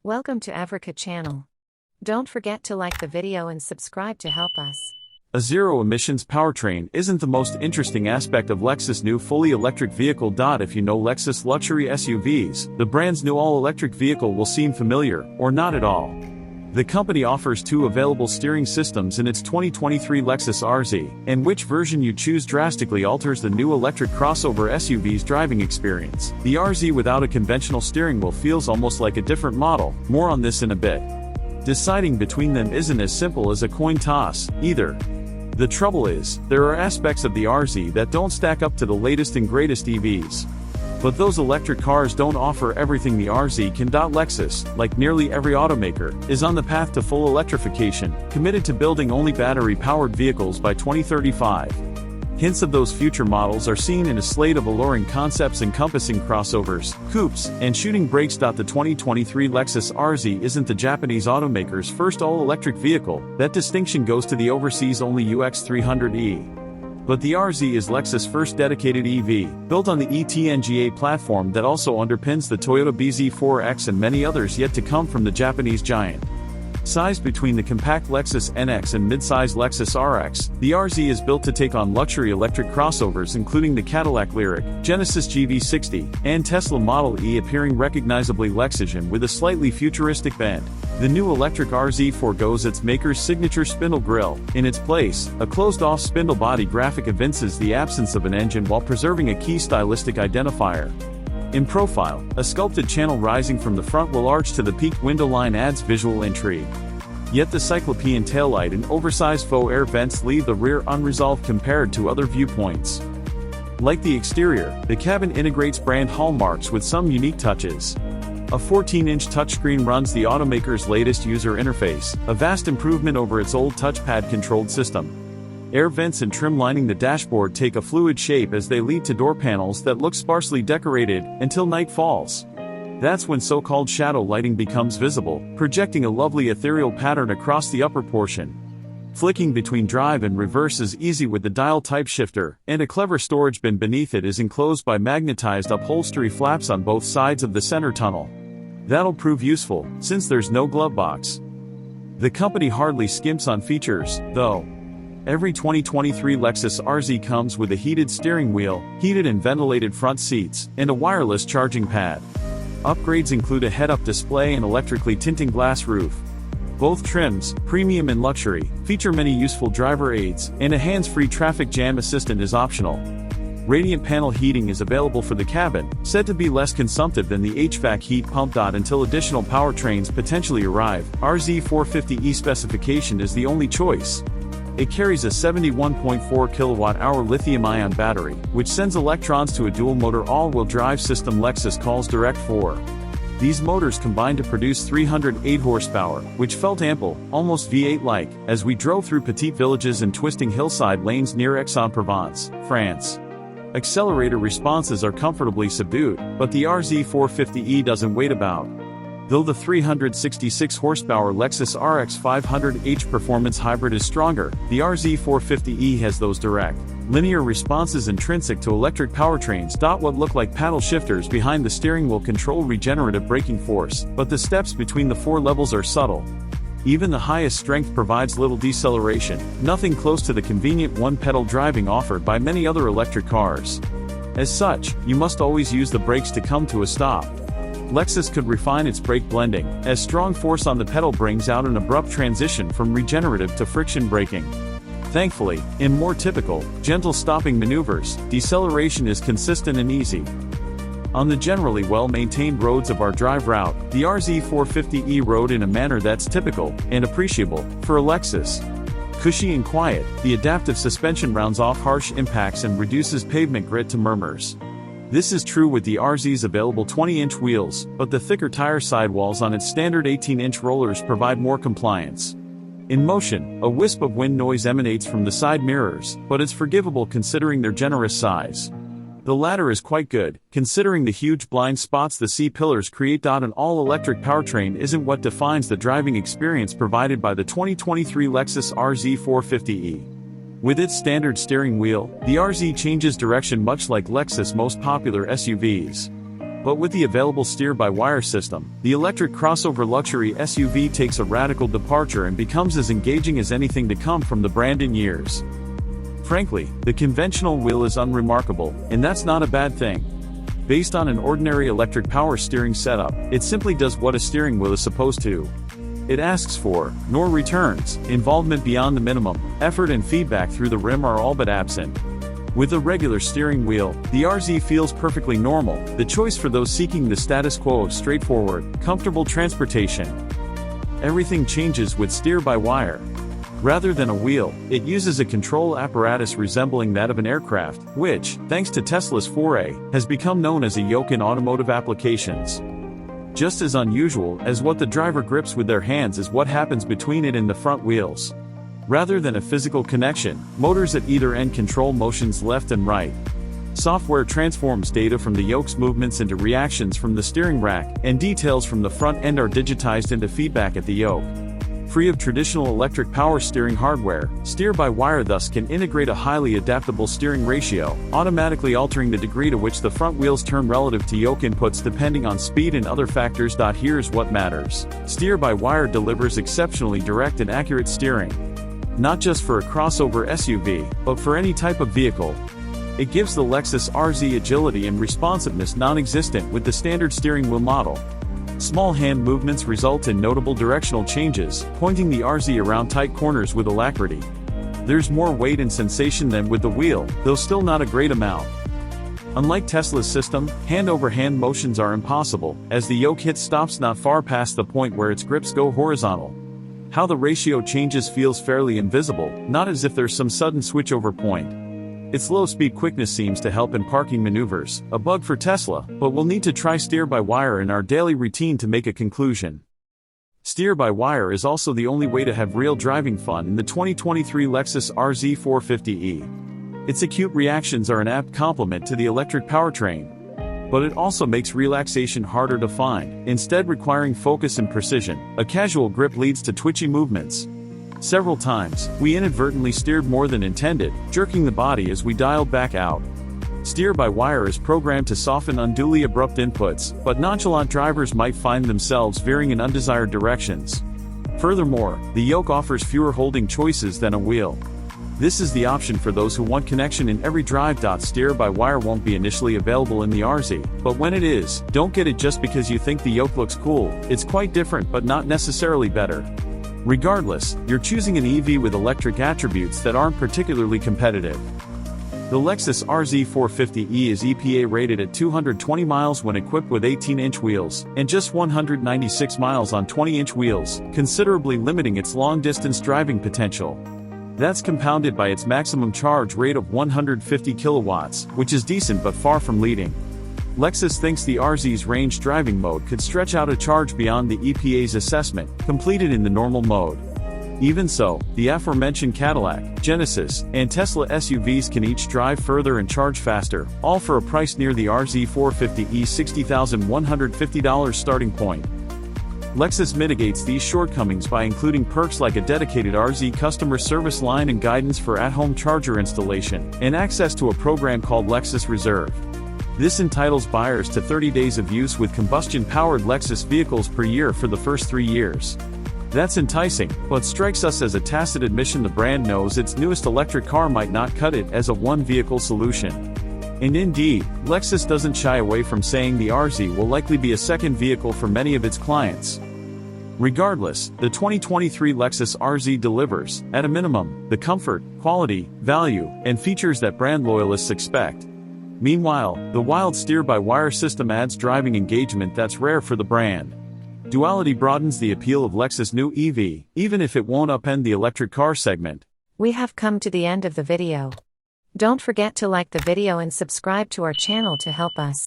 Welcome to Africa channel. Don't forget to like the video and subscribe to help us. A zero-emissions powertrain isn't the most interesting aspect of Lexus' new fully electric vehicle. If you know Lexus luxury SUVs, the brand's new all-electric vehicle will seem familiar, or not at all. The company offers two available steering systems in its 2023 Lexus RZ, and which version you choose drastically alters the new electric crossover SUV's driving experience. The RZ without a conventional steering wheel feels almost like a different model, more on this in a bit. Deciding between them isn't as simple as a coin toss, either. The trouble is, there are aspects of the RZ that don't stack up to the latest and greatest EVs. But those electric cars don't offer everything the RZ can. Lexus, like nearly every automaker, is on the path to full electrification, committed to building only battery-powered vehicles by 2035. Hints of those future models are seen in a slate of alluring concepts encompassing crossovers, coupes, and shooting brakes. The 2023 Lexus RZ isn't the Japanese automaker's first all-electric vehicle. That distinction goes to the overseas-only UX300e. But the RZ is Lexus' first dedicated EV, built on the ETNGA platform that also underpins the Toyota BZ4X and many others yet to come from the Japanese giant. Sized between the compact Lexus NX and mid-size Lexus RX, the RZ is built to take on luxury electric crossovers including the Cadillac Lyriq, Genesis GV60, and Tesla Model E, appearing recognizably Lexian with a slightly futuristic bend. The new electric RZ forgoes its maker's signature spindle grille. In its place, a closed-off spindle body graphic evinces the absence of an engine while preserving a key stylistic identifier. In profile, a sculpted channel rising from the front will arch to the peaked window line adds visual intrigue. Yet the cyclopean taillight and oversized faux air vents leave the rear unresolved compared to other viewpoints. Like the exterior, the cabin integrates brand hallmarks with some unique touches. A 14-inch touchscreen runs the automaker's latest user interface, a vast improvement over its old touchpad-controlled system. Air vents and trim lining the dashboard take a fluid shape as they lead to door panels that look sparsely decorated, until night falls. That's when so-called shadow lighting becomes visible, projecting a lovely ethereal pattern across the upper portion. Flicking between drive and reverse is easy with the dial type shifter, and a clever storage bin beneath it is enclosed by magnetized upholstery flaps on both sides of the center tunnel. That'll prove useful, since there's no glove box. The company hardly skimps on features, though. Every 2023 Lexus RZ comes with a heated steering wheel, heated and ventilated front seats, and a wireless charging pad. Upgrades include a head-up display and electrically tinting glass roof. Both trims, premium and luxury, feature many useful driver aids, and a hands-free traffic jam assistant is optional. Radiant panel heating is available for the cabin, said to be less consumptive than the HVAC heat pump. Until additional powertrains potentially arrive, RZ450e specification is the only choice. It carries a 71.4 kilowatt-hour lithium-ion battery, which sends electrons to a dual-motor all-wheel drive system Lexus calls Direct 4. These motors combine to produce 308 horsepower, which felt ample, almost V8-like, as we drove through petite villages and twisting hillside lanes near Aix-en-Provence, France. Accelerator responses are comfortably subdued, but the RZ450e doesn't wait about. Though the 366 horsepower Lexus RX 500h performance hybrid is stronger, the RZ450e has those direct, linear responses intrinsic to electric powertrains. What look like paddle shifters behind the steering wheel control regenerative braking force, but the steps between the four levels are subtle. Even the highest strength provides little deceleration, nothing close to the convenient one-pedal driving offered by many other electric cars. As such, you must always use the brakes to come to a stop. Lexus could refine its brake blending, as strong force on the pedal brings out an abrupt transition from regenerative to friction braking. Thankfully, in more typical, gentle stopping maneuvers, deceleration is consistent and easy. On the generally well-maintained roads of our drive route, the RZ450e rode in a manner that's typical, and appreciable, for a Lexus. Cushy and quiet, the adaptive suspension rounds off harsh impacts and reduces pavement grit to murmurs. This is true with the RZ's available 20-inch wheels, but the thicker tire sidewalls on its standard 18-inch rollers provide more compliance. In motion, a wisp of wind noise emanates from the side mirrors, but it's forgivable considering their generous size. The latter is quite good, considering the huge blind spots the C-pillars create. An all-electric powertrain isn't what defines the driving experience provided by the 2023 Lexus RZ450e. With its standard steering wheel, the RZ changes direction much like Lexus' most popular SUVs. But with the available steer-by-wire system, the electric crossover luxury SUV takes a radical departure and becomes as engaging as anything to come from the brand in years. Frankly, the conventional wheel is unremarkable, and that's not a bad thing. Based on an ordinary electric power steering setup, it simply does what a steering wheel is supposed to. It asks for, nor returns, involvement beyond the minimum. Effort and feedback through the rim are all but absent. With a regular steering wheel, the RZ feels perfectly normal, the choice for those seeking the status quo of straightforward, comfortable transportation. Everything changes with steer-by-wire. Rather than a wheel, it uses a control apparatus resembling that of an aircraft, which, thanks to Tesla's foray, has become known as a yoke in automotive applications. Just as unusual as what the driver grips with their hands is what happens between it and the front wheels. Rather than a physical connection, motors at either end control motions left and right. Software transforms data from the yoke's movements into reactions from the steering rack, and details from the front end are digitized into feedback at the yoke. Free of traditional electric power steering hardware, steer-by-wire thus can integrate a highly adaptable steering ratio, automatically altering the degree to which the front wheels turn relative to yoke inputs depending on speed and other factors. Here's what matters. Steer-by-wire delivers exceptionally direct and accurate steering. Not just for a crossover SUV, but for any type of vehicle. It gives the Lexus RZ agility and responsiveness non-existent with the standard steering wheel model. Small hand movements result in notable directional changes, pointing the RZ around tight corners with alacrity. There's more weight and sensation than with the wheel, though still not a great amount. Unlike Tesla's system, hand-over-hand motions are impossible, as the yoke hits stops not far past the point where its grips go horizontal. How the ratio changes feels fairly invisible, not as if there's some sudden switchover point. Its low-speed quickness seems to help in parking maneuvers, a bug for Tesla, but we'll need to try steer-by-wire in our daily routine to make a conclusion. Steer-by-wire is also the only way to have real driving fun in the 2023 Lexus RZ450e. Its acute reactions are an apt complement to the electric powertrain. But it also makes relaxation harder to find, instead requiring focus and precision. A casual grip leads to twitchy movements. Several times, we inadvertently steered more than intended, jerking the body as we dialed back out. Steer-by-wire is programmed to soften unduly abrupt inputs, but nonchalant drivers might find themselves veering in undesired directions. Furthermore, the yoke offers fewer holding choices than a wheel. This is the option for those who want connection in every drive. Steer-by-wire won't be initially available in the RZ, but when it is, don't get it just because you think the yoke looks cool. It's quite different but not necessarily better. Regardless, you're choosing an EV with electric attributes that aren't particularly competitive. The Lexus RZ450e is EPA rated at 220 miles when equipped with 18-inch wheels, and just 196 miles on 20-inch wheels, considerably limiting its long-distance driving potential. That's compounded by its maximum charge rate of 150 kilowatts, which is decent but far from leading. Lexus thinks the RZ's range driving mode could stretch out a charge beyond the EPA's assessment, completed in the normal mode. Even so, the aforementioned Cadillac, Genesis, and Tesla SUVs can each drive further and charge faster, all for a price near the RZ450e's $60,150 starting point. Lexus mitigates these shortcomings by including perks like a dedicated RZ customer service line and guidance for at-home charger installation, and access to a program called Lexus Reserve. This entitles buyers to 30 days of use with combustion-powered Lexus vehicles per year for the first 3 years. That's enticing, but strikes us as a tacit admission the brand knows its newest electric car might not cut it as a one-vehicle solution. And indeed, Lexus doesn't shy away from saying the RZ will likely be a second vehicle for many of its clients. Regardless, the 2023 Lexus RZ delivers, at a minimum, the comfort, quality, value, and features that brand loyalists expect. Meanwhile, the wild steer-by-wire system adds driving engagement that's rare for the brand. Duality broadens the appeal of Lexus' new EV, even if it won't upend the electric car segment. We have come to the end of the video. Don't forget to like the video and subscribe to our channel to help us.